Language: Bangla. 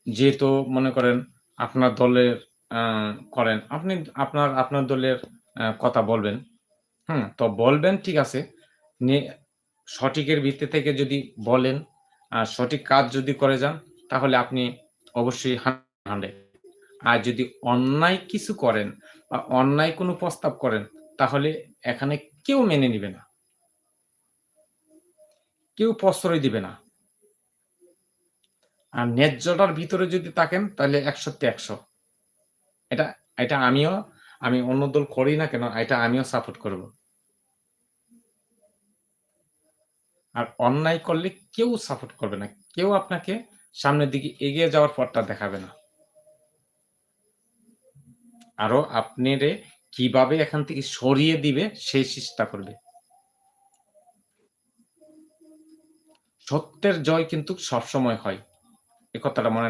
যেহেতু মনে করেন আপনার দলের আ করেন, আপনি আপনার দলের কথা বলবেন। হুম? তো বলবেন ঠিক আছে। নে সঠিকের ভিত্তি থেকে যদি বলেন, সঠিক কাজ যদি করে যান, তাহলে আপনি অবশ্যই 100। আর যদি অন্যায় কিছু করেন বা অন্যায় কোনো প্রস্তাব করেন, তাহলে এখানে কেউ মেনে নিবে না। কেউ প্রশ্রয় দিবে না। আর ন্যায্যতার ভিতরে যদি থাকেন, তাহলে ১০০ তে ১০০। এটা এটা আমি অন্য দল করি না কেন, এটা আমিও সাপোর্ট করব। আর অন্যায় করলে কেউ সাপোর্ট করবে না। কেউ আপনাকে সামনের দিকে এগিয়ে যাওয়ার পথটা দেখাবে না। আরো আপনারে কিভাবে এখান থেকে সরিয়ে দিবে সেই চেষ্টা করবে। সত্যের জয় কিন্তু সবসময় হয়। এ কথাটা মনে